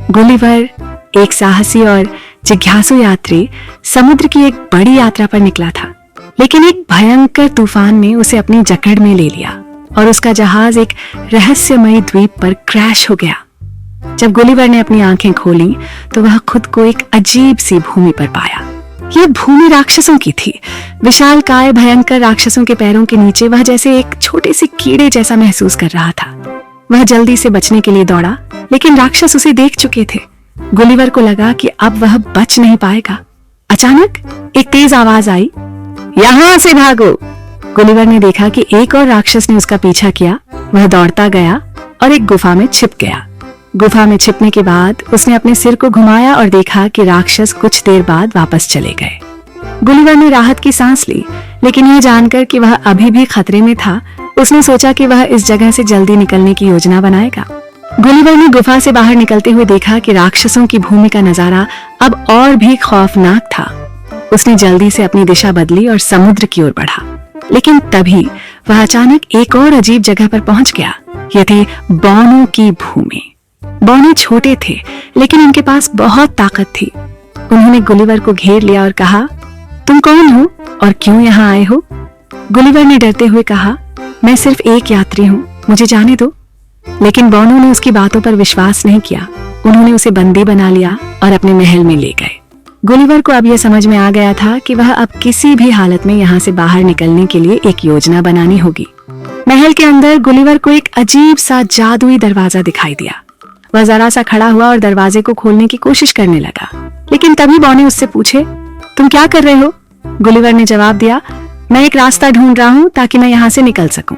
Gulliver, एक साहसी और जिज्ञासु यात्री, समुद्र की एक बड़ी यात्रा पर निकला था, लेकिन एक भयंकर तूफान ने उसे अपनी जकड़ में ले लिया और उसका जहाज एक रहस्यमयी द्वीप पर क्रैश हो गया। जब गुलिवर ने अपनी आंखें खोली तो वह खुद को एक अजीब सी भूमि पर पाया। यह भूमि राक्षसों की थी। विशालकाय भयंकर राक्षसों के पैरों के नीचे वह जैसे एक छोटे से कीड़े जैसा महसूस कर रहा था। वह जल्दी से बचने के लिए दौड़ा, लेकिन राक्षस उसे देख चुके थे। गुलिवर को लगा कि अब वह बच नहीं पाएगा। अचानक एक तेज आवाज आई, यहां से भागो। गुलिवर ने देखा कि एक और राक्षस ने उसका पीछा किया। वह दौड़ता गया और एक गुफा में छिप गया। गुफा में छिपने के बाद उसने अपने सिर को घुमाया और देखा कि राक्षस कुछ देर बाद वापस चले गए। गुलिवर ने राहत की सांस ली, लेकिन यह जानकर कि वह अभी भी खतरे में था, उसने सोचा कि वह इस जगह से जल्दी निकलने की योजना बनाएगा। गुलिवर ने गुफा से बाहर निकलते हुए देखा कि राक्षसों की भूमि का नजारा अब और भी खौफनाक था। उसने जल्दी से अपनी दिशा बदली और समुद्र की ओर बढ़ा, लेकिन तभी वह अचानक एक और अजीब जगह पर पहुंच गया। यह थी बौनों की भूमि। बौने छोटे थे, लेकिन उनके पास बहुत ताकत थी। उन्होंने गुलिवर को घेर लिया और कहा, तुम कौन हो और क्यों यहाँ आए हो? गुलिवर ने डरते हुए कहा, मैं सिर्फ एक यात्री हूँ, मुझे जाने दो। लेकिन बौनों ने उसकी बातों पर विश्वास नहीं किया। उन्होंने उसे बंदी बना लिया और अपने महल में ले गए। गुलिवर को अब यह समझ में आ गया था कि वह अब किसी भी हालत में यहाँ से बाहर निकलने के लिए एक योजना बनानी होगी। महल के अंदर गुलिवर को एक अजीब सा जादुई दरवाजा दिखाई दिया। वह जरा सा खड़ा हुआ और दरवाजे को खोलने की कोशिश करने लगा, लेकिन तभी बौने उससे पूछे, तुम क्या कर रहे हो? गुलिवर ने जवाब दिया, मैं एक रास्ता ढूंढ रहा हूँ ताकि मैं यहाँ से निकल सकूं।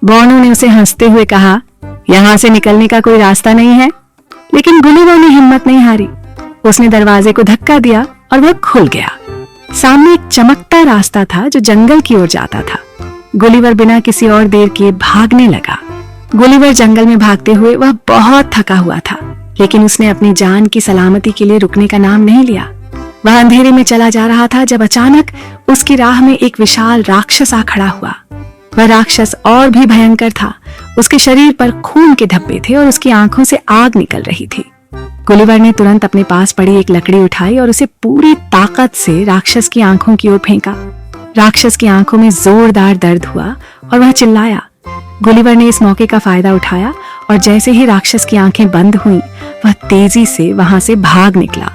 बौनों ने उसे हंसते हुए कहा, यहाँ से निकलने का कोई रास्ता नहीं है। लेकिन गुलिवर ने हिम्मत नहीं हारी। उसने दरवाजे को धक्का दिया और वह खुल गया। सामने एक चमकता रास्ता था जो जंगल की ओर जाता था। गुलिवर बिना किसी और देर किए भागने लगा। गुलिवर जंगल में भागते हुए वह बहुत थका हुआ था, लेकिन उसने अपनी जान की सलामती के लिए रुकने का नाम नहीं लिया। वह अंधेरे में चला जा रहा था जब अचानक उसकी राह में एक विशाल राक्षस आ खड़ा हुआ। वह राक्षस और भी भयंकर था। उसके शरीर पर खून के धब्बे थे और उसकी आंखों से आग निकल रही थी। गुलिवर ने तुरंत अपने पास पड़ी एक लकड़ी उठाई और उसे पूरी ताकत से राक्षस की आंखों की ओर फेंका। राक्षस की आंखों में जोरदार दर्द हुआ और वह चिल्लाया। गुलिवर ने इस मौके का फायदा उठाया और जैसे ही राक्षस की आंखें बंद हुईं, वह तेजी से वहां से भाग निकला।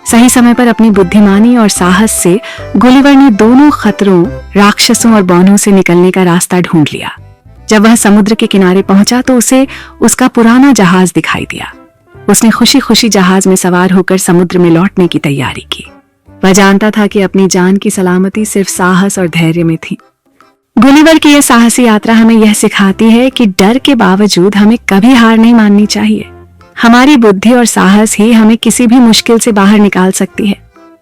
सही समय पर अपनी बुद्धिमानी और साहस से गुलिवर ने दोनों खतरों, राक्षसों और बौनों से निकलने का रास्ता ढूंढ लिया। जब वह समुद्र के किनारे पहुंचा तो उसे उसका पुराना जहाज दिखाई दिया। उसने खुशी खुशी जहाज में सवार होकर समुद्र में लौटने की तैयारी की। वह जानता था कि अपनी जान की सलामती सिर्फ साहस और धैर्य में थी। गुलिवर की यह साहसी यात्रा हमें यह सिखाती है कि डर के बावजूद हमें कभी हार नहीं माननी चाहिए। हमारी बुद्धि और साहस ही हमें किसी भी मुश्किल से बाहर निकाल सकती है।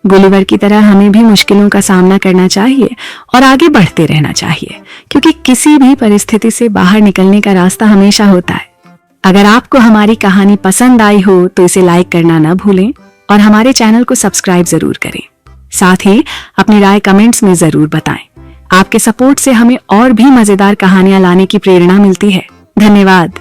गुलिवर की तरह हमें भी मुश्किलों का सामना करना चाहिए और आगे बढ़ते रहना चाहिए, क्योंकि किसी भी परिस्थिति से बाहर निकलने का रास्ता हमेशा होता है। अगर आपको हमारी कहानी पसंद आई हो तो इसे लाइक करना न भूलें और हमारे चैनल को सब्सक्राइब जरूर करें। साथ ही अपनी राय कमेंट्स में जरूर बताएं। आपके सपोर्ट से हमें और भी मजेदार कहानियां लाने की प्रेरणा मिलती है। धन्यवाद।